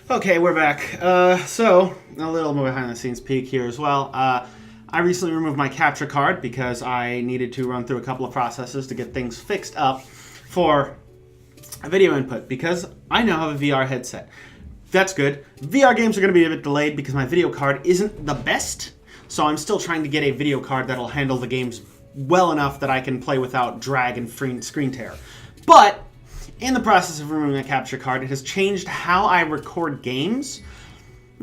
Okay, we're back. So, a little more behind the scenes peek here as well. I recently removed my capture card because I needed to run through a couple of processes to get things fixed up for video input because I now have a VR headset. That's good. VR games are going to be a bit delayed because my video card isn't the best, so I'm still trying to get a video card that'll handle the games well enough that I can play without drag and screen tear. But in the process of removing a capture card, it has changed how I record games.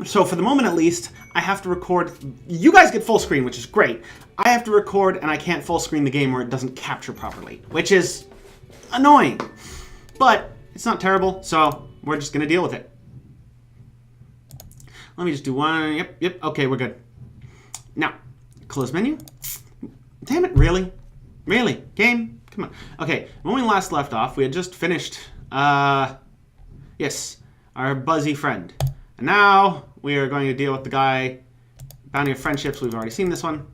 So for the moment at least, I have to record... You guys get full screen, which is great. I have to record and I can't full screen the game where it doesn't capture properly, which is annoying. But it's not terrible, so we're just going to deal with it. Let me just do one. Yep. Okay, we're good. Now, close menu. Damn it, really? Really? Game? Come on. Okay, when we last left off, we had just finished, yes, our buzzy friend. And now we are going to deal with the guy, Bounty of Friendships. We've already seen this one.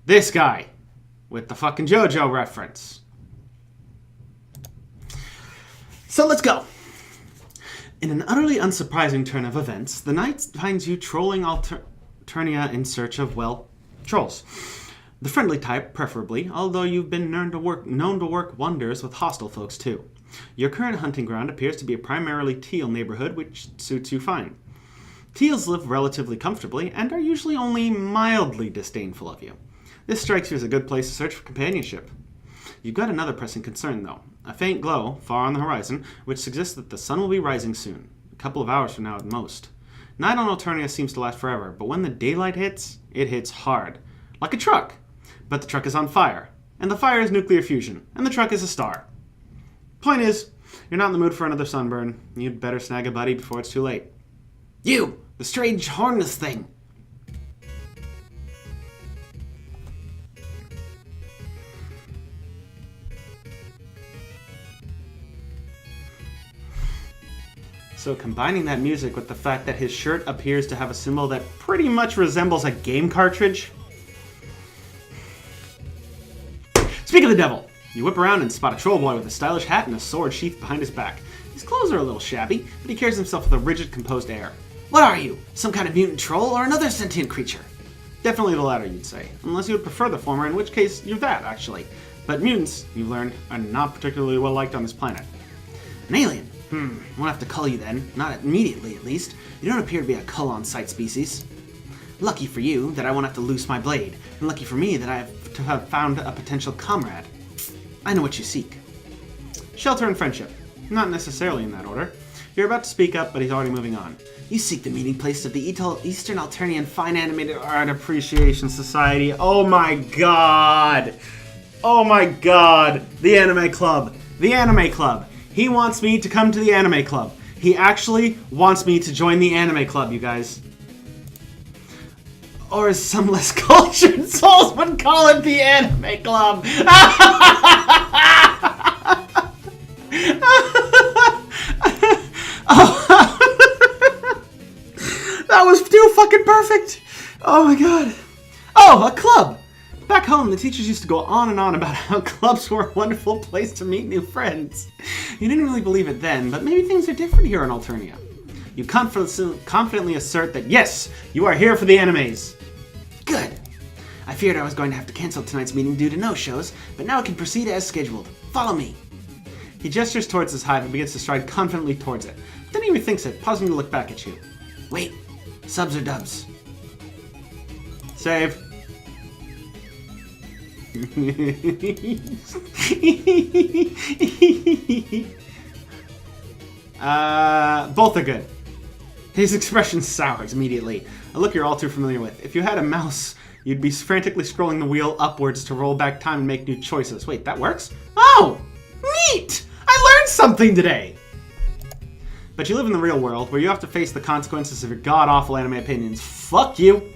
This guy with the fucking Jojo reference. So let's go. In an utterly unsurprising turn of events, the knight finds you trolling Alternia in search of, well, trolls. The friendly type, preferably, although you've been known to work wonders with hostile folks too. Your current hunting ground appears to be a primarily teal neighborhood, which suits you fine. Teals live relatively comfortably and are usually only mildly disdainful of you. This strikes you as a good place to search for companionship. You've got another pressing concern, though. A faint glow, far on the horizon, which suggests that the sun will be rising soon. A couple of hours from now at most. Night on Alternia seems to last forever, but when the daylight hits, it hits hard. Like a truck. But the truck is on fire. And the fire is nuclear fusion. And the truck is a star. Point is, you're not in the mood for another sunburn. You'd better snag a buddy before it's too late. You! The strange hornless thing! So combining that music with the fact that his shirt appears to have a symbol that pretty much resembles a game cartridge. Speak of the devil! You whip around and spot a troll boy with a stylish hat and a sword sheathed behind his back. His clothes are a little shabby, but he carries himself with a rigid, composed air. What are you? Some kind of mutant troll or another sentient creature? Definitely the latter, you'd say. Unless you would prefer the former, in which case you're that, actually. But mutants, you've learned, are not particularly well liked on this planet. An alien? Won't have to cull you then. Not immediately, at least. You don't appear to be a cull-on-sight species. Lucky for you that I won't have to loose my blade, and lucky for me that I have found a potential comrade. I know what you seek. Shelter and friendship. Not necessarily in that order. You're about to speak up, but he's already moving on. You seek the meeting place of the Eastern Alternian Fine Animated Art Appreciation Society. Oh my god! Oh my god! The Anime Club! The Anime Club! He wants me to come to the Anime Club. He actually wants me to join the Anime Club, you guys. Or as some less cultured souls would call it, the Anime Club. That was too fucking perfect. Oh my god. Oh, a club. Back home, the teachers used to go on and on about how clubs were a wonderful place to meet new friends. You didn't really believe it then, but maybe things are different here in Alternia. You confidently assert that, yes, you are here for the animes. Good. I feared I was going to have to cancel tonight's meeting due to no-shows, but now I can proceed as scheduled. Follow me. He gestures towards his hive and begins to stride confidently towards it. But then he rethinks it, pausing to look back at you. Wait. Subs or dubs? Save. Both are good. His expression sours immediately, a look you're all too familiar with. If you had a mouse, you'd be frantically scrolling the wheel upwards to roll back time and make new choices. Wait, that works? Oh! Neat! I learned something today! But you live in the real world, where you have to face the consequences of your god-awful anime opinions. Fuck you!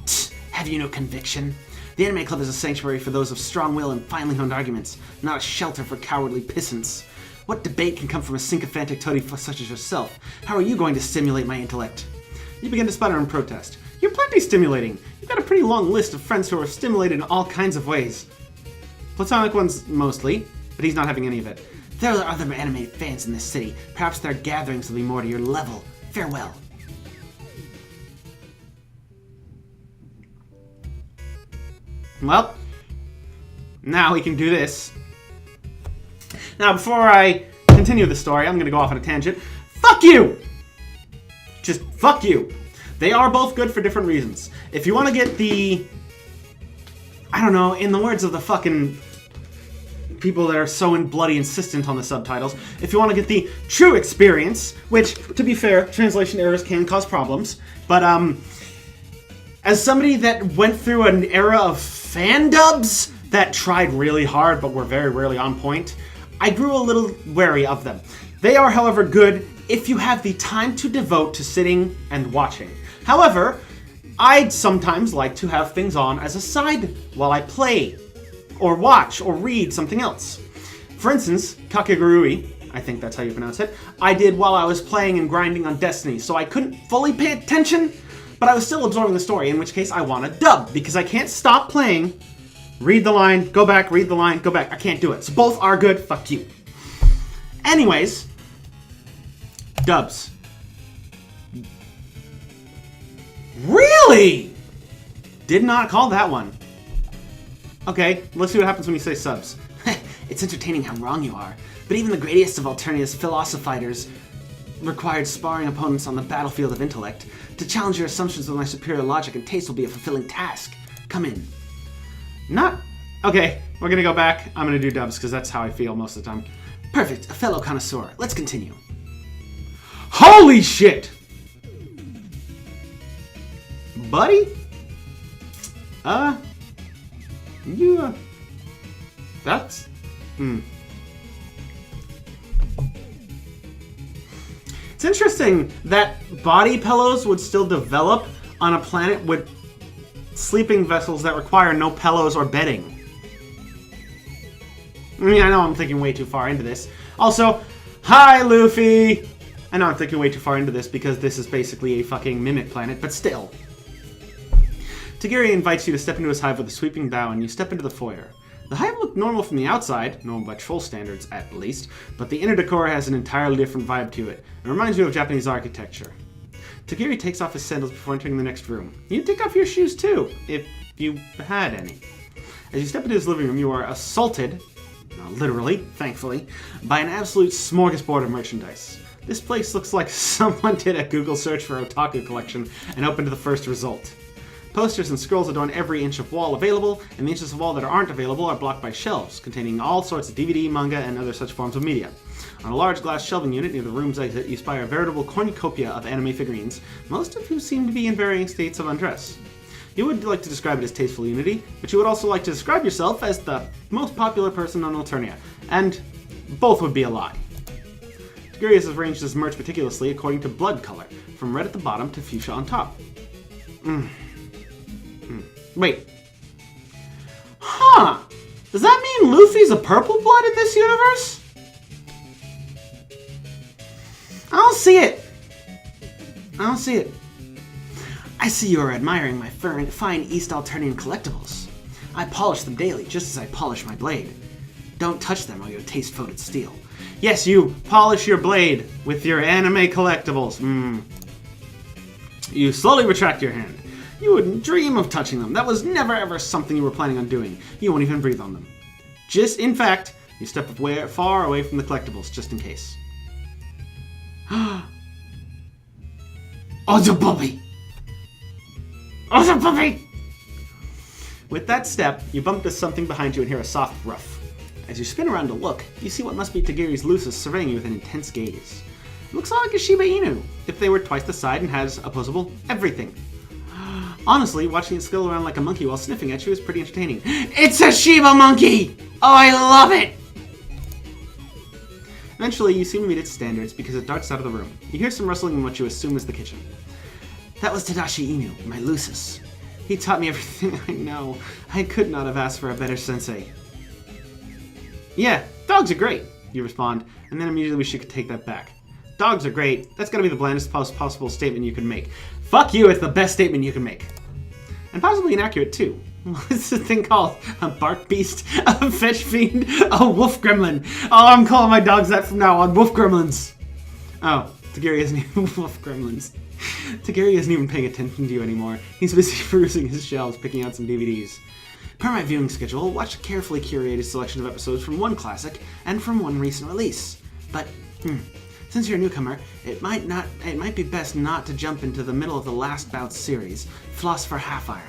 Tch, have you no conviction? The Anime Club is a sanctuary for those of strong will and finely honed arguments, not a shelter for cowardly pissants. What debate can come from a sycophantic toady such as yourself? How are you going to stimulate my intellect? You begin to sputter and protest. You're plenty stimulating. You've got a pretty long list of friends who are stimulated in all kinds of ways. Platonic ones mostly, but he's not having any of it. There are other anime fans in this city. Perhaps their gatherings will be more to your level. Farewell. Well, now we can do this. Now, before I continue the story, I'm going to go off on a tangent. Fuck you! Just fuck you. They are both good for different reasons. If you want to get the... I don't know, in the words of the fucking people that are so bloody insistent on the subtitles, if you want to get the true experience, which, to be fair, translation errors can cause problems, but, as somebody that went through an era of fan dubs that tried really hard but were very rarely on point, I grew a little wary of them. They are, however, good if you have the time to devote to sitting and watching. However, I'd sometimes like to have things on as a side while I play, or watch, or read something else. For instance, Kakegurui, I think that's how you pronounce it, I did while I was playing and grinding on Destiny, so I couldn't fully pay attention, but I was still absorbing the story, in which case I want a dub, because I can't stop playing, read the line, go back, read the line, go back. I can't do it. So both are good, fuck you. Anyways, dubs. Really? Did not call that one. Okay, let's see what happens when you say subs. It's entertaining how wrong you are, but even the greatest of Alternia's philosophizers required sparring opponents on the battlefield of intellect. To challenge your assumptions with my superior logic and taste will be a fulfilling task. Come in. Not... Okay, we're gonna go back. I'm gonna do dubs, because that's how I feel most of the time. Perfect, a fellow connoisseur. Let's continue. Holy shit! Buddy? That's... It's interesting that body pillows would still develop on a planet with sleeping vessels that require no pillows or bedding. I mean, I know I'm thinking way too far into this. Also, hi, Luffy! I know I'm thinking way too far into this because this is basically a fucking mimic planet, but still. Tagiri invites you to step into his hive with a sweeping bow, and you step into the foyer. The hive looked normal from the outside, normal by troll standards at least, but the inner decor has an entirely different vibe to it. It reminds you of Japanese architecture. Tagiri takes off his sandals before entering the next room. You take off your shoes too, if you had any. As you step into his living room, you are assaulted, literally, thankfully, by an absolute smorgasbord of merchandise. This place looks like someone did a Google search for otaku collection and opened to the first result. Posters and scrolls adorn every inch of wall available, and the inches of wall that aren't available are blocked by shelves, containing all sorts of DVD, manga, and other such forms of media. On a large glass shelving unit near the room's exit, you spy a veritable cornucopia of anime figurines, most of whom seem to be in varying states of undress. You would like to describe it as tasteful unity, but you would also like to describe yourself as the most popular person on Alternia, and both would be a lie. Tagiri has arranged his merch meticulously according to blood color, from red at the bottom to fuchsia on top. Wait. Huh. Does that mean Luffy's a purple blood in this universe? I don't see it. I see you are admiring my fine East Alternian collectibles. I polish them daily, just as I polish my blade. Don't touch them or your taste coated steel. Yes, you polish your blade with your anime collectibles. You slowly retract your hand. You wouldn't dream of touching them. That was never ever something you were planning on doing. You won't even breathe on them. In fact, you step far away from the collectibles, just in case. Oh, the puppy! Oh, the puppy! With that step, you bump into something behind you and hear a soft ruff. As you spin around to look, you see what must be Tagiri's Lucis surveying you with an intense gaze. It looks like a Shiba Inu, if they were twice the size and has opposable everything. Honestly, watching it skittle around like a monkey while sniffing at you is pretty entertaining. It's a Shiba monkey! Oh, I love it! Eventually, you seem to meet its standards because it darts out of the room. You hear some rustling in what you assume is the kitchen. That was Tadashi Inu, my Lucis. He taught me everything I know. I could not have asked for a better sensei. Yeah, dogs are great, you respond, and then immediately wish you could take that back. Dogs are great. That's gotta be the blandest possible statement you can make. Fuck you, it's the best statement you can make. And possibly inaccurate, too. What's this thing called? A bark beast? A fetch fiend? A wolf gremlin? Oh, I'm calling my dogs that from now on. Wolf gremlins. Oh, Tagiri isn't even Wolf Gremlins. Tagiri isn't even paying attention to you anymore. He's busy perusing his shelves, picking out some DVDs. Per my viewing schedule, watch a carefully curated selection of episodes from one classic and from one recent release. But, since you're a newcomer, it might be best not to jump into the middle of the last bout's series, Philosopher Half Iron.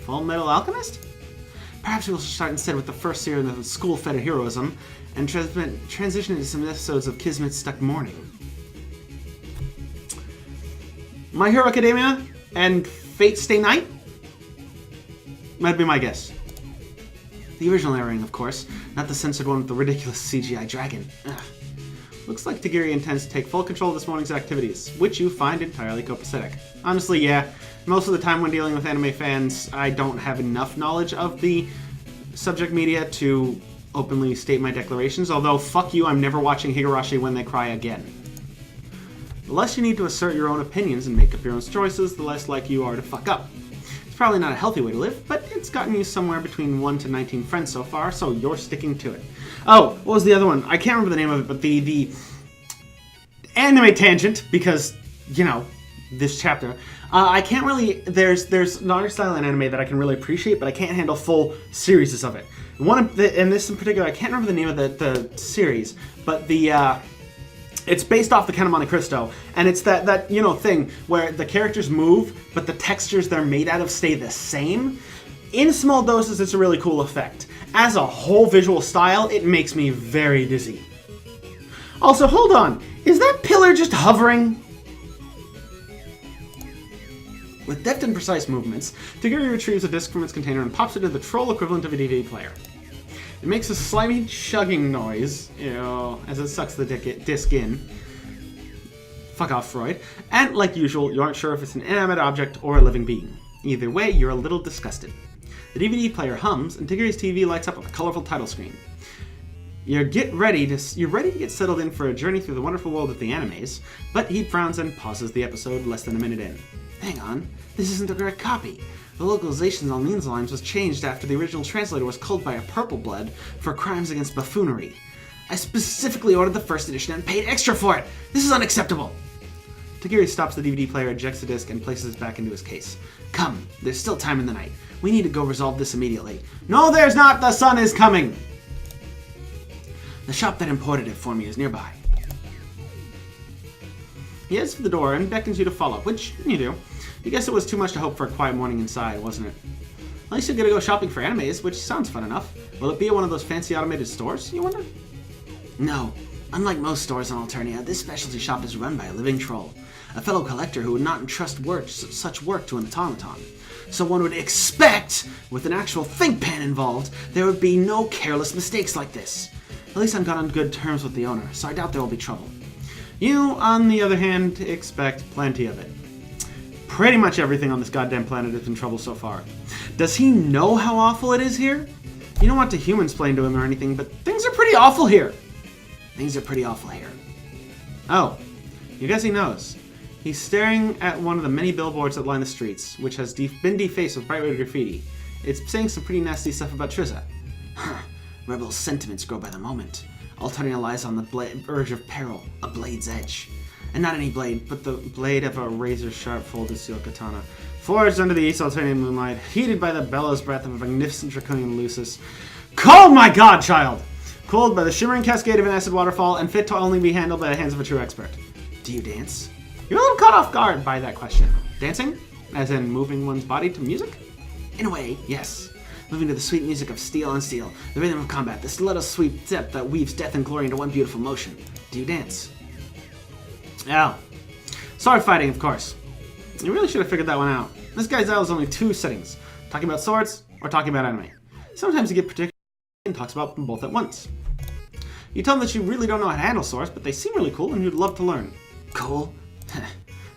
Full Metal Alchemist? Perhaps we'll start instead with the first series of School Fed Heroism and transition into some episodes of Kismet Stuck Morning. My Hero Academia and Fate Stay Night? Might be my guess. The original airing, of course, not the censored one with the ridiculous CGI dragon. Ugh. Looks like Tagiri intends to take full control of this morning's activities, which you find entirely copacetic. Honestly, yeah, most of the time when dealing with anime fans, I don't have enough knowledge of the subject media to openly state my declarations, although fuck you, I'm never watching Higurashi When They Cry again. The less you need to assert your own opinions and make up your own choices, the less likely you are to fuck up. It's probably not a healthy way to live, but it's gotten you somewhere between 1 to 19 friends so far, so you're sticking to it. Oh, what was the other one? I can't remember the name of it, but the anime tangent, because, you know, this chapter. I can't really, there's an art style in anime that I can really appreciate, but I can't handle full series of it. And this in particular, I can't remember the name of the series, but it's based off the Count of Monte Cristo, and it's that you know thing where the characters move, but the textures they're made out of stay the same. In small doses, it's a really cool effect. As a whole visual style, it makes me very dizzy. Also, hold on, is that pillar just hovering? With deft and precise movements, Tagiri retrieves a disc from its container and pops it into the troll equivalent of a DVD player. It makes a slimy chugging noise, as it sucks the disc in. Fuck off, Freud. And, like usual, you aren't sure if it's an inanimate object or a living being. Either way, you're a little disgusted. The DVD player hums, and Tagiri's TV lights up with a colorful title screen. You're ready to get settled in for a journey through the wonderful world of the animes, but he frowns and pauses the episode less than a minute in. Hang on, this isn't the correct copy. The localization on these lines was changed after the original translator was culled by a purple blood for crimes against buffoonery. I specifically ordered the first edition and paid extra for it! This is unacceptable! Tagiri stops the DVD player, ejects the disc, and places it back into his case. Come, there's still time in the night. We need to go resolve this immediately. No, there's not! The sun is coming! The shop that imported it for me is nearby. He heads for the door and beckons you to follow, which you do. You guess it was too much to hope for a quiet morning inside, wasn't it? At least you're gonna go shopping for animes, which sounds fun enough. Will it be at one of those fancy automated stores, you wonder? No. Unlike most stores on Alternia, this specialty shop is run by a living troll, a fellow collector who would not entrust such work to an automaton. So one would expect, with an actual think pan involved, there would be no careless mistakes like this. At least I'm got on good terms with the owner, so I doubt there will be trouble. You, on the other hand, expect plenty of it. Pretty much everything on this goddamn planet is in trouble so far. Does he know how awful it is here? You don't want to human-splain to him or anything, but things are pretty awful here. Things are pretty awful here. Oh, you guess he knows. He's staring at one of the many billboards that line the streets, which has been defaced with bright red graffiti. It's saying some pretty nasty stuff about Triza. Huh. Rebel sentiments grow by the moment. Alternia lies on the verge of peril, a blade's edge. And not any blade, but the blade of a razor-sharp folded steel katana. Forged under the East Alternian moonlight, heated by the bellows breath of a magnificent draconian Lucis. Cold, my god, child! Cooled by the shimmering cascade of an acid waterfall, and fit to only be handled by the hands of a true expert. Do you dance? You're a little caught off guard by that question. Dancing? As in moving one's body to music? In a way, yes. Moving to the sweet music of steel on steel, the rhythm of combat, the stiletto sweep step that weaves death and glory into one beautiful motion. Do you dance? Oh. Sword fighting, of course. You really should have figured that one out. This guy's out is only two settings. Talking about swords, or talking about anime. Sometimes you get particular and talks about them both at once. You tell them that you really don't know how to handle swords, but they seem really cool and you'd love to learn. Cool?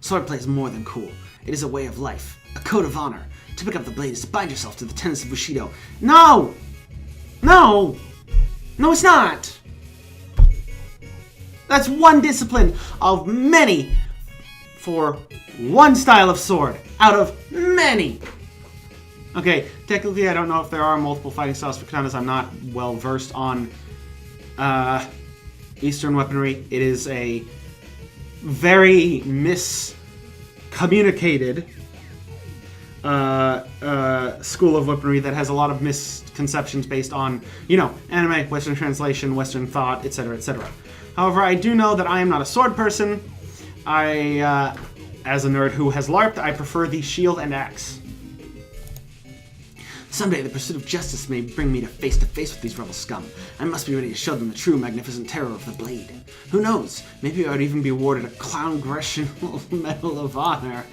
Swordplay is more than cool. It is a way of life, a code of honor. To pick up the blade is to bind yourself to the tenets of Bushido. No! No! No, it's not! That's one discipline of many for one style of sword out of many. Okay, technically I don't know if there are multiple fighting styles for katanas. I'm not well versed on Eastern weaponry. It is a very miscommunicated school of weaponry that has a lot of misconceptions based on, anime, Western translation, Western thought, etc., etc. However, I do know that I am not a sword person. As a nerd who has LARPed, I prefer the shield and axe. Someday, the pursuit of justice may bring me face with these rebel scum. I must be ready to show them the true magnificent terror of the blade. Who knows? Maybe I would even be awarded a Clown-Gresham Medal of Honor.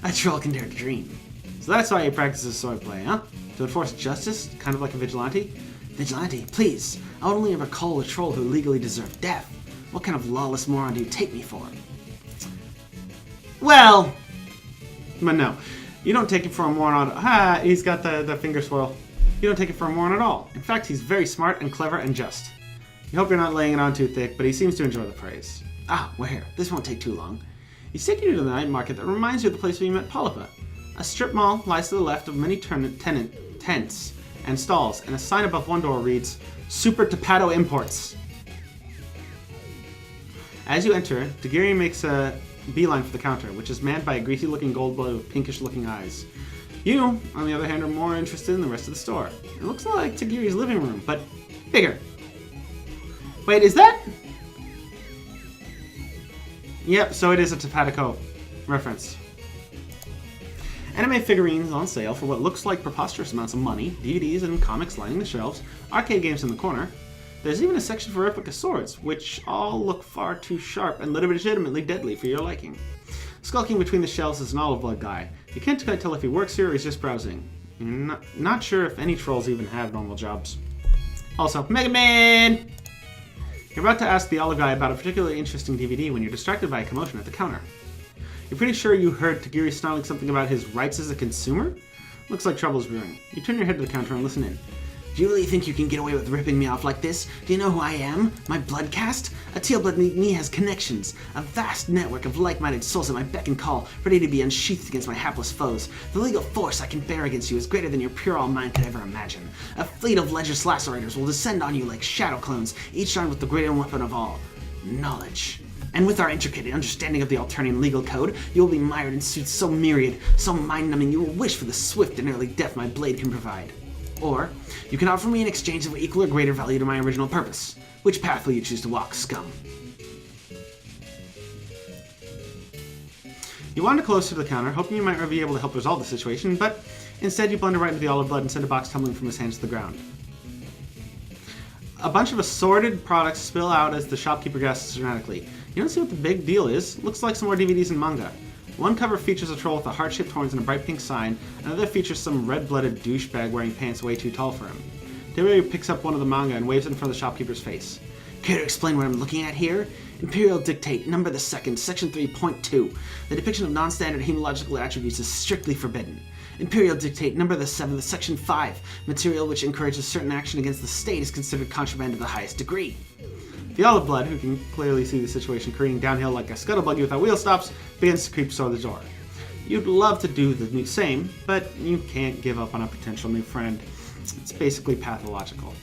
A troll can dare to dream. So that's why he practices swordplay, huh? To enforce justice? Kind of like a vigilante? Vigilante, please. I would only ever call a troll who legally deserved death. What kind of lawless moron do you take me for? Well, but no. You don't take it for a moron. He's got the finger swirl. You don't take it for a moron at all. In fact, he's very smart and clever and just. You hope you're not laying it on too thick, but he seems to enjoy the praise. We're here. This won't take too long. He's taking you to the night market that reminds you of the place where you met Polypa. A strip mall lies to the left of many tents and stalls, and a sign above one door reads, Super Tapato Imports. As you enter, Dagiri makes a beeline for the counter, which is manned by a greasy-looking gold-blood with pinkish-looking eyes. You, on the other hand, are more interested in the rest of the store. It looks a lot like Tagiri's living room, but bigger. Wait, is that? Yep, so it is a Tapatico reference. Anime figurines on sale for what looks like preposterous amounts of money, DVDs and comics lining the shelves, arcade games in the corner. There's even a section for replica swords, which all look far too sharp and legitimately deadly for your liking. Skulking between the shelves is an olive blood guy. You can't quite tell if he works here or he's just browsing. You're not sure if any trolls even have normal jobs. Also, Mega Man! You're about to ask the olive guy about a particularly interesting DVD when you're distracted by a commotion at the counter. You're pretty sure you heard Tagiri snarling something about his rights as a consumer? Looks like trouble's brewing. You turn your head to the counter and listen in. Do you really think you can get away with ripping me off like this? Do you know who I am? My blood caste? A teal-blood me has connections. A vast network of like-minded souls at my beck and call, ready to be unsheathed against my hapless foes. The legal force I can bear against you is greater than your puerile mind could ever imagine. A fleet of legislatorators will descend on you like shadow clones, each armed with the greater weapon of all, knowledge. And with our intricate understanding of the Alternian legal code, you will be mired in suits so myriad, so mind-numbing, you will wish for the swift and early death my blade can provide. Or, you can offer me an exchange of equal or greater value to my original purpose. Which path will you choose to walk, scum? You wander closer to the counter, hoping you might be able to help resolve the situation, but instead you blunder right into the olive blood and send a box tumbling from his hands to the ground. A bunch of assorted products spill out as the shopkeeper gasps dramatically. You don't see what the big deal is. Looks like some more DVDs and manga. One cover features a troll with a heart-shaped horns and a bright pink sign, another features some red-blooded douchebag wearing pants way too tall for him. Dario picks up one of the manga and waves it in front of the shopkeeper's face. Care to explain what I'm looking at here? Imperial Dictate, number the 2nd, section 3.2. The depiction of non-standard hemological attributes is strictly forbidden. Imperial Dictate, number the 7th, section 5. Material which encourages certain action against the state is considered contraband of the highest degree. The olive blood, who can clearly see the situation careening downhill like a scuttle buggy without wheel stops, begins to creep toward the door. You'd love to do the same, but you can't give up on a potential new friend. It's basically pathological.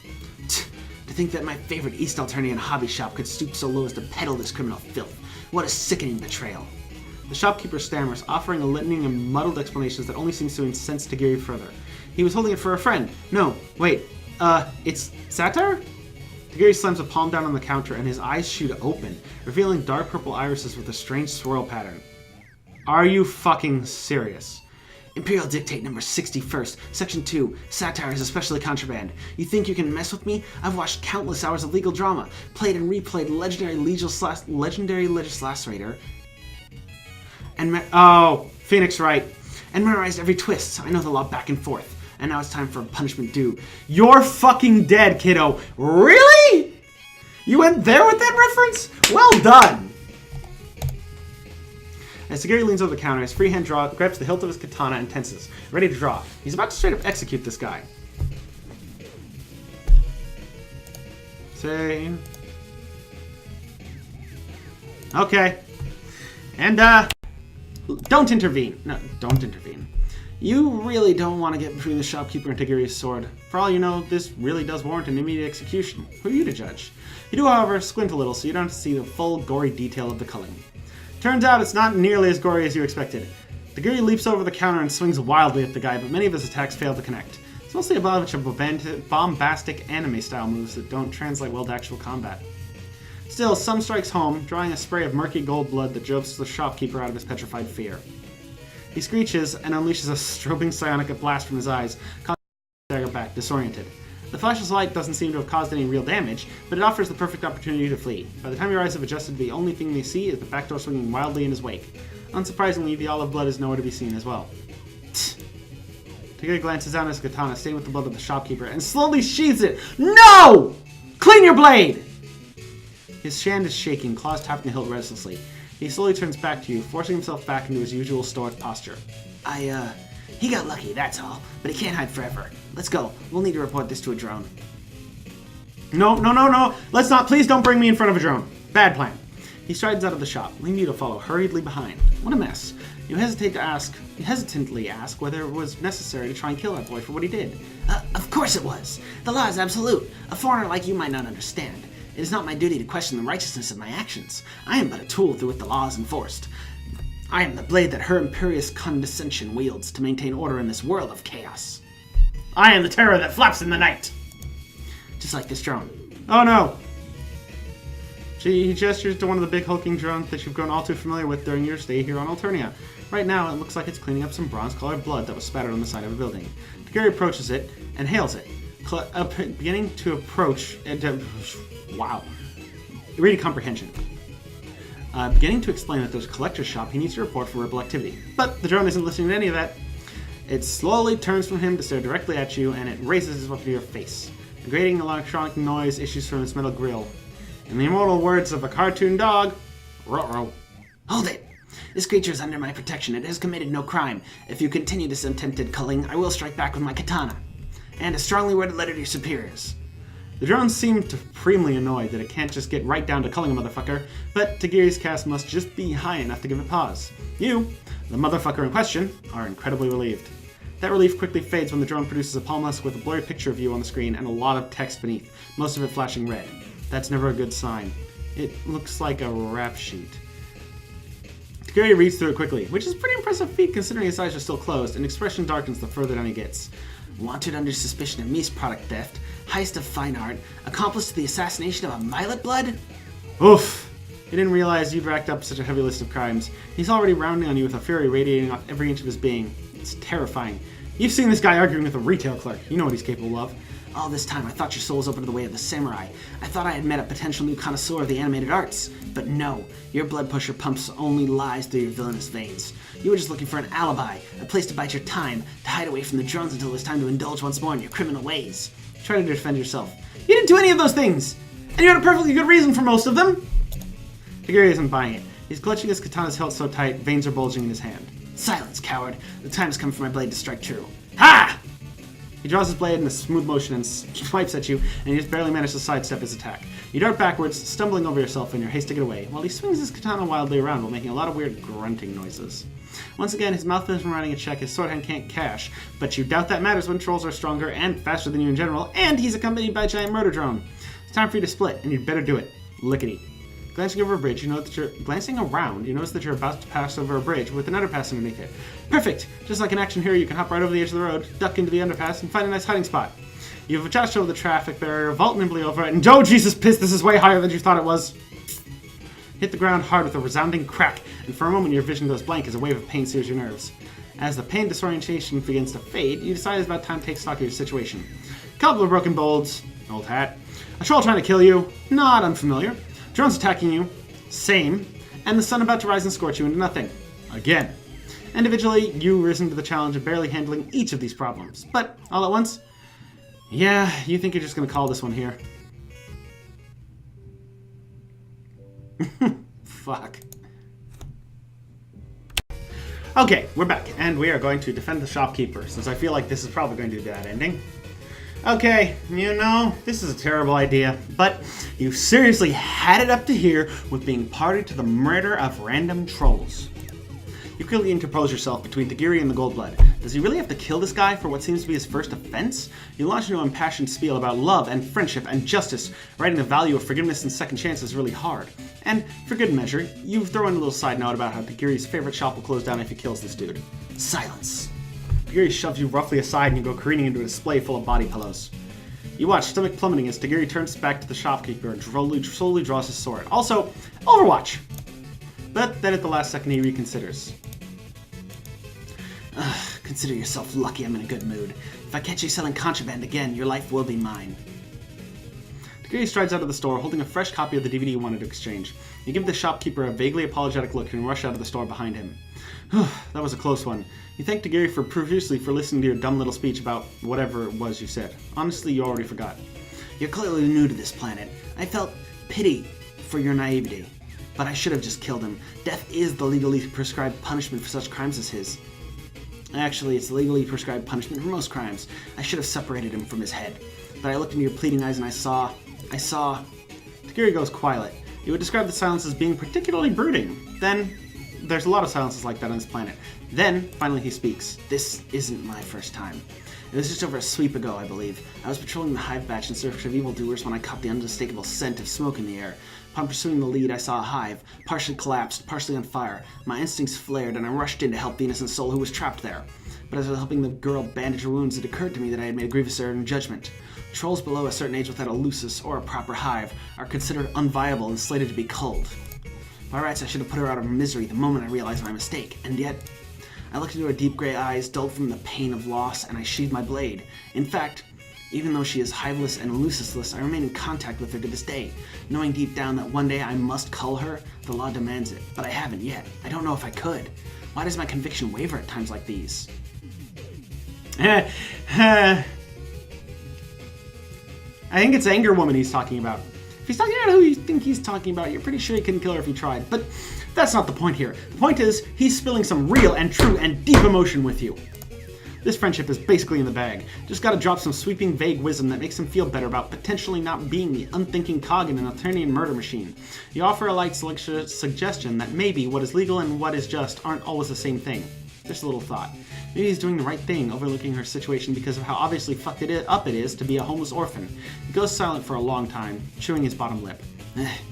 To think that my favorite East Alternian hobby shop could stoop so low as to peddle this criminal filth. What a sickening betrayal. The shopkeeper stammers, offering a litany of muddled explanations that only seems to incense Tagiri further. He was holding it for a friend. No, wait, it's satire? Tagiri slams a palm down on the counter and his eyes shoot open, revealing dark purple irises with a strange swirl pattern. Are you fucking serious? Imperial Dictate number 61st, section 2, satire is especially contraband. You think you can mess with me? I've watched countless hours of legal drama, played and replayed legendary legislator, and Phoenix Wright, and memorized every twist. I know the law back and forth. And now it's time for a punishment due. You're fucking dead, kiddo. Really? You went there with that reference? Well done. As Tagiri leans over the counter, his free hand grabs the hilt of his katana and tenses, ready to draw. He's about to straight up execute this guy. Say. Okay. And, don't intervene. No, don't intervene. You really don't want to get between the shopkeeper and Tagiri's sword. For all you know, this really does warrant an immediate execution. Who are you to judge? You do, however, squint a little so you don't have to see the full, gory detail of the culling. Turns out it's not nearly as gory as you expected. Dagiri leaps over the counter and swings wildly at the guy, but many of his attacks fail to connect. It's mostly a bunch of bombastic anime-style moves that don't translate well to actual combat. Still, some strikes home, drawing a spray of murky gold blood that jolts the shopkeeper out of his petrified fear. He screeches and unleashes a strobing psionic blast from his eyes, causing him to stagger back, disoriented. The flash's light doesn't seem to have caused any real damage, but it offers the perfect opportunity to flee. By the time your eyes have adjusted, the only thing they see is the back door swinging wildly in his wake. Unsurprisingly, the olive blood is nowhere to be seen as well. Dagiri glances down at his katana, stained with the blood of the shopkeeper, and slowly sheathes it. No! Clean your blade! His hand is shaking, claws tapping the hilt restlessly. He slowly turns back to you, forcing himself back into his usual stoic posture. He got lucky, that's all. But he can't hide forever. Let's go. We'll need to report this to a drone. No. Let's not. Please don't bring me in front of a drone. Bad plan. He strides out of the shop, leaving you to follow hurriedly behind. What a mess. You hesitantly ask whether it was necessary to try and kill that boy for what he did. Of course it was. The law is absolute. A foreigner like you might not understand. It is not my duty to question the righteousness of my actions. I am but a tool through which the law is enforced. I am the blade that her imperious condescension wields to maintain order in this world of chaos. I am the terror that flaps in the night. Just like this drone. Oh no. He gestures to one of the big hulking drones that you've grown all too familiar with during your stay here on Alternia. Right now, it looks like it's cleaning up some bronze-colored blood that was spattered on the side of a building. Dagiri approaches it and hails it, beginning to approach... wow. Reading comprehension. Beginning to explain that there's a collector's shop he needs to report for rebel activity. But the drone isn't listening to any of that. It slowly turns from him to stare directly at you, and it raises his weapon to your face. A grating electronic noise issues from its metal grill. In the immortal words of a cartoon dog, ruh-roh. Hold it! This creature is under my protection. It has committed no crime. If you continue this attempted culling, I will strike back with my katana. And a strongly worded letter to your superiors. The drone seemed supremely annoyed that it can't just get right down to culling a motherfucker, but Dagiri's cast must just be high enough to give it pause. You, the motherfucker in question, are incredibly relieved. That relief quickly fades when the drone produces a palm husk with a blurry picture of you on the screen and a lot of text beneath, most of it flashing red. That's never a good sign. It looks like a rap sheet. Dagiri reads through it quickly, which is a pretty impressive feat considering his eyes are still closed, and expression darkens the further down he gets. Wanted under suspicion of Mies product theft, heist of fine art, accomplice to the assassination of a Milet blood? Oof! He didn't realize you'd racked up such a heavy list of crimes. He's already rounding on you with a fury radiating off every inch of his being. It's terrifying. You've seen this guy arguing with a retail clerk. You know what he's capable of. All this time, I thought your soul was open to the way of the samurai. I thought I had met a potential new connoisseur of the animated arts. But no, your blood pusher pumps only lies through your villainous veins. You were just looking for an alibi, a place to bide your time, to hide away from the drones until it was time to indulge once more in your criminal ways. Try to defend yourself. You didn't do any of those things! And you had a perfectly good reason for most of them! Dagiri isn't buying it. He's clutching his katana's hilt so tight, veins are bulging in his hand. Silence, coward. The time has come for my blade to strike true. Ha! He draws his blade in a smooth motion and swipes at you, and you just barely manage to sidestep his attack. You dart backwards, stumbling over yourself in your haste to get away, while he swings his katana wildly around while making a lot of weird grunting noises. Once again, his mouth has been writing a check his sword hand can't cash, but you doubt that matters when trolls are stronger and faster than you in general, and he's accompanied by a giant murder drone. It's time for you to split, and you'd better do it. Lickety. Glancing over a bridge, you notice that you're about to pass over a bridge with an underpass underneath it. Perfect! Just like an action hero, you can hop right over the edge of the road, duck into the underpass, and find a nice hiding spot. You've adjusted over the traffic barrier, vault nimbly over it, and oh Jesus piss, this is way higher than you thought it was! Hit the ground hard with a resounding crack, and for a moment your vision goes blank as a wave of pain sears your nerves. As the pain disorientation begins to fade, you decide it's about time to take stock of your situation. Couple of broken bolts, old hat. A troll trying to kill you, not unfamiliar. Drones attacking you, same. And the sun about to rise and scorch you into nothing, again. Individually, you've risen to the challenge of barely handling each of these problems. But, all at once, yeah, you think you're just gonna call this one here. Fuck. Okay, we're back, and we are going to defend the shopkeeper, since I feel like this is probably going to be a bad ending. Okay, you know, this is a terrible idea, but you seriously had it up to here with being party to the murder of random trolls. You quickly interpose yourself between Dagiri and the Goldblood, Does he really have to kill this guy for what seems to be his first offense? You launch into an impassioned spiel about love and friendship and justice, writing the value of forgiveness and second chances really hard. And, for good measure, you throw in a little side note about how Tagiri's favorite shop will close down if he kills this dude. Silence. Tagiri shoves you roughly aside and you go careening into a display full of body pillows. You watch, stomach plummeting, as Tagiri turns back to the shopkeeper and slowly draws his sword. Also, Overwatch! But then at the last second he reconsiders. Consider yourself lucky I'm in a good mood. If I catch you selling contraband again, your life will be mine. Tagiri strides out of the store, holding a fresh copy of the DVD you wanted to exchange. You give the shopkeeper a vaguely apologetic look and rush out of the store behind him. That was a close one. You thank Tagiri profusely for listening to your dumb little speech about whatever it was you said. Honestly, you already forgot. You're clearly new to this planet. I felt pity for your naivety. But I should have just killed him. Death is the legally prescribed punishment for such crimes as his. Actually, it's the legally prescribed punishment for most crimes. I should have separated him from his head. But I looked into your pleading eyes and I saw... Tagiri goes quiet. You would describe the silence as being particularly brooding. Then, there's a lot of silences like that on this planet. Then, finally he speaks. This isn't my first time. It was just over a sweep ago, I believe. I was patrolling the hive batch in search of evildoers when I caught the unmistakable scent of smoke in the air. Upon pursuing the lead, I saw a hive, partially collapsed, partially on fire. My instincts flared, and I rushed in to help the innocent soul who was trapped there. But as I was helping the girl bandage her wounds, it occurred to me that I had made a grievous error in judgment. Trolls below a certain age without a lusus or a proper hive are considered unviable and slated to be culled. By rights, I should have put her out of her misery the moment I realized my mistake, and yet... I looked into her deep gray eyes, dulled from the pain of loss, and I sheathed my blade. In fact, even though she is hiveless and lucisless, I remain in contact with her to this day, knowing deep down that one day I must cull her. The law demands it, but I haven't yet. I don't know if I could. Why does my conviction waver at times like these? I think it's Anger Woman he's talking about. If he's talking about who you think he's talking about, you're pretty sure he couldn't kill her if he tried. But that's not the point here. The point is, he's spilling some real and true and deep emotion with you. This friendship is basically in the bag. Just gotta drop some sweeping, vague wisdom that makes him feel better about potentially not being the unthinking cog in an Eternian murder machine. You offer a light suggestion that maybe what is legal and what is just aren't always the same thing. Just a little thought. Maybe he's doing the right thing, overlooking her situation because of how obviously fucked it is to be a homeless orphan. He goes silent for a long time, chewing his bottom lip.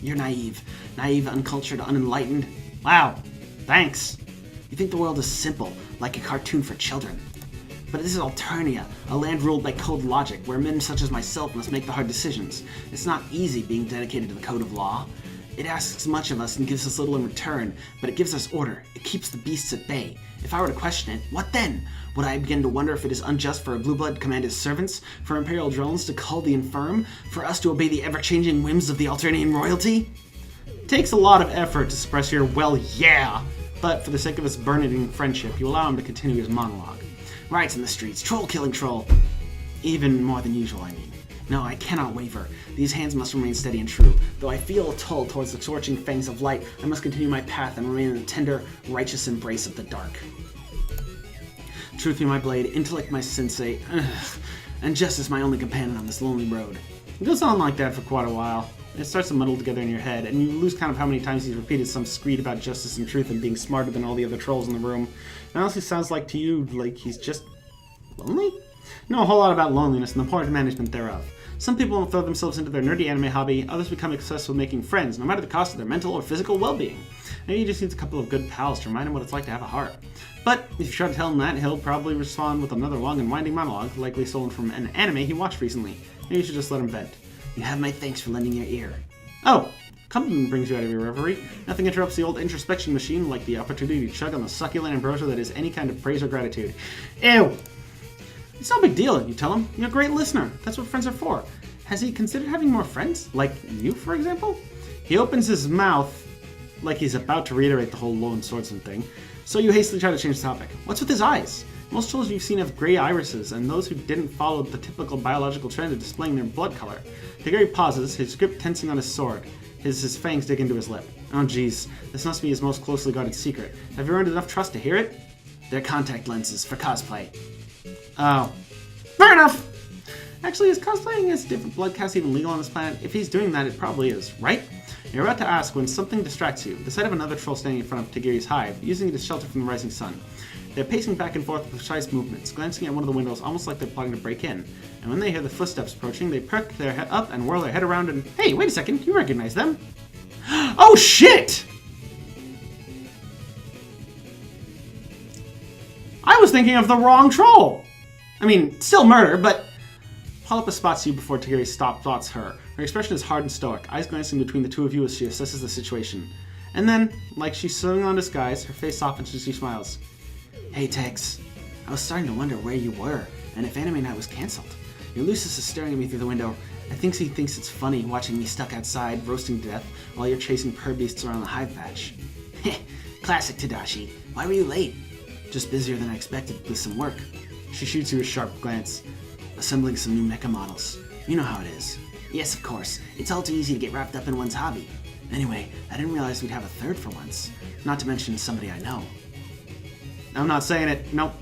You're naive. Naive, uncultured, unenlightened. Wow. Thanks. You think the world is simple, like a cartoon for children. But this is Alternia, a land ruled by cold logic, where men such as myself must make the hard decisions. It's not easy being dedicated to the code of law. It asks much of us and gives us little in return, but it gives us order. It keeps the beasts at bay. If I were to question it, what then? Would I begin to wonder if it is unjust for a blue blood to command his servants, for imperial drones to cull the infirm, for us to obey the ever-changing whims of the Alternian royalty? It takes a lot of effort to suppress your, well, yeah, but for the sake of his burning friendship, you allow him to continue his monologue. Riots in the streets, troll killing troll. Even more than usual, I mean. No, I cannot waver. These hands must remain steady and true. Though I feel told towards the scorching fangs of light, I must continue my path and remain in the tender, righteous embrace of the dark. Truth be my blade, intellect my sensei, and justice my only companion on this lonely road. It goes on like that for quite a while. It starts to muddle together in your head, and you lose count of how many times he's repeated some screed about justice and truth and being smarter than all the other trolls in the room. It honestly sounds like to you like he's just lonely? Know a whole lot about loneliness and the poor management thereof. Some people throw themselves into their nerdy anime hobby, others become obsessed with making friends, no matter the cost of their mental or physical well-being. Maybe he just needs a couple of good pals to remind him what it's like to have a heart. But if you try to tell him that, he'll probably respond with another long and winding monologue, likely stolen from an anime he watched recently. Maybe you should just let him vent. You have my thanks for lending your ear. Oh, compliment brings you out of your reverie. Nothing interrupts the old introspection machine like the opportunity to chug on the succulent ambrosia that is any kind of praise or gratitude. Ew! It's no big deal, you tell him. You're a great listener. That's what friends are for. Has he considered having more friends? Like you, for example? He opens his mouth like he's about to reiterate the whole lone swordsman thing, so you hastily try to change the topic. What's with his eyes? Most trolls you've seen have gray irises, and those who didn't follow the typical biological trend of displaying their blood color. Tagiri pauses, his grip tensing on his sword. His fangs dig into his lip. Oh jeez, this must be his most closely guarded secret. Have you earned enough trust to hear it? They're contact lenses for cosplay. Oh. Fair enough! Actually, is cosplaying as different blood casts even legal on this planet? If he's doing that, it probably is, right? You're about to ask when something distracts you. The sight of another troll standing in front of Tagiri's hive, using it as shelter from the rising sun. They're pacing back and forth with precise movements, glancing at one of the windows almost like they're plotting to break in. And when they hear the footsteps approaching, they perk their head up and whirl their head around and... Hey, wait a second, you recognize them? Oh shit! I was thinking of the wrong troll! I mean, still murder, but... Polypa spots you before Tagiri spots her. Her expression is hard and stoic, eyes glancing between the two of you as she assesses the situation. And then, like she's sewing on disguise, her face softens as she smiles. Hey Tex, I was starting to wonder where you were, and if anime night was cancelled. Your Lucius is staring at me through the window. I think he thinks it's funny watching me stuck outside, roasting to death, while you're chasing beasts around the hive patch. Heh, classic Tadashi. Why were you late? Just busier than I expected with some work. She shoots you a sharp glance. Assembling some new mecha models. You know how it is. Yes, of course. It's all too easy to get wrapped up in one's hobby. Anyway, I didn't realize we'd have a third for once. Not to mention somebody I know. I'm not saying it. Nope.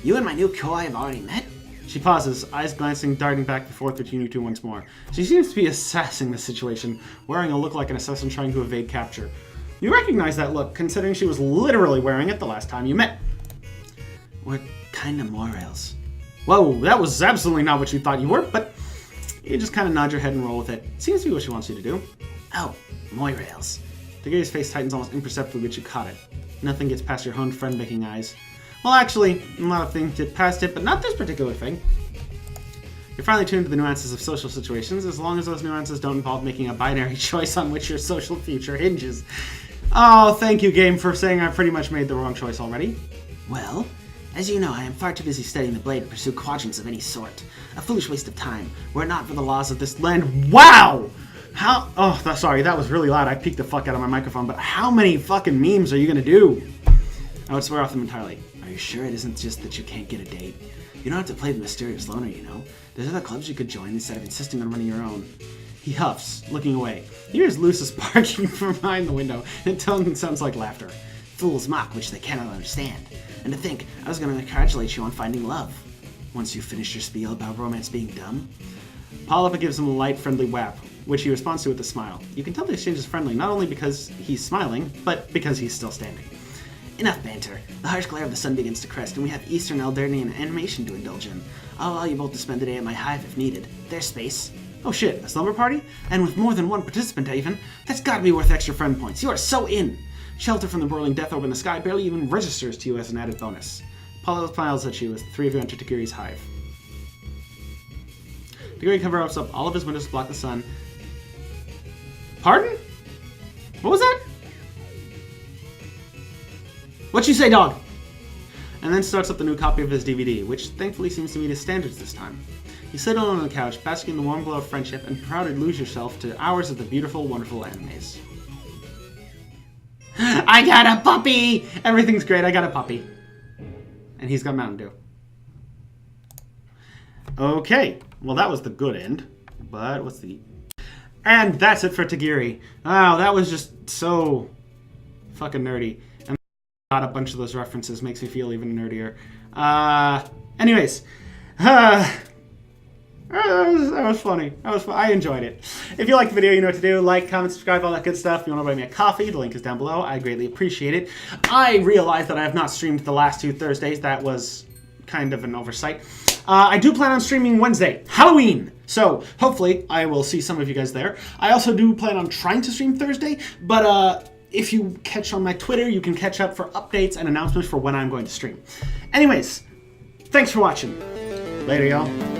You and my new Koi have already met? She pauses, eyes darting back and forth between you two once more. She seems to be assessing the situation, wearing a look like an assassin trying to evade capture. You recognize that look, considering she was literally wearing it the last time you met. We're kinda Morels. Whoa, that was absolutely not what you thought you were, but you just kind of nod your head and roll with it. Seems to be what she wants you to do. Oh, Moirails. Tagiri's face tightens almost imperceptibly, but you caught it. Nothing gets past your own friend-making eyes. Well, actually, a lot of things get past it, but not this particular thing. You're finally tuned to the nuances of social situations, as long as those nuances don't involve making a binary choice on which your social future hinges. Oh, thank you, game, for saying I pretty much made the wrong choice already. Well, as you know, I am far too busy studying the blade to pursue quadrants of any sort. A foolish waste of time, were it not for the laws of this land. Wow! How... Oh, sorry, that was really loud. I peeked the fuck out of my microphone, but how many fucking memes are you gonna do? I would swear off them entirely. Are you sure it isn't just that you can't get a date? You don't have to play the mysterious loner, you know? There's other clubs you could join instead of insisting on running your own. He huffs, looking away. He hears Lucius barking from behind the window, and tone sounds like laughter. Fools mock which they cannot understand. And to think, I was going to congratulate you on finding love. Once you finish your spiel about romance being dumb. Polypa gives him a light, friendly whap, which he responds to with a smile. You can tell the exchange is friendly, not only because he's smiling, but because he's still standing. Enough banter. The harsh glare of the sun begins to crest, and we have Eastern Eldarian animation to indulge in. I'll allow you both to spend the day at my hive if needed. There's space. Oh shit, a slumber party? And with more than one participant even? That's gotta be worth extra friend points. You are so in! Shelter from the whirling death orb in the sky barely even registers to you as an added bonus. Paulo smiles at you as the three of you enter Tagiri's hive. Tagiri covers up all of his windows to block the sun. Pardon? What was that? What'd you say, dog? And then starts up the new copy of his DVD, which thankfully seems to meet his standards this time. You sit alone on the couch, basking in the warm glow of friendship, and proud to lose yourself to hours of the beautiful, wonderful animes. I got a puppy! Everything's great, I got a puppy. And he's got Mountain Dew. Okay, well that was the good end. But what's the... And that's it for Tagiri. Wow, that was just so fucking nerdy. And got a bunch of those references, makes me feel even nerdier. Anyways. That was funny. I enjoyed it. If you liked the video, you know what to do. Like, comment, subscribe, all that good stuff. If you want to buy me a coffee, the link is down below. I greatly appreciate it. I realized that I have not streamed the last 2 Thursdays. That was kind of an oversight. I do plan on streaming Wednesday, Halloween. So hopefully I will see some of you guys there. I also do plan on trying to stream Thursday, but if you catch on my Twitter, you can catch up for updates and announcements for when I'm going to stream. Anyways, thanks for watching. Later, y'all.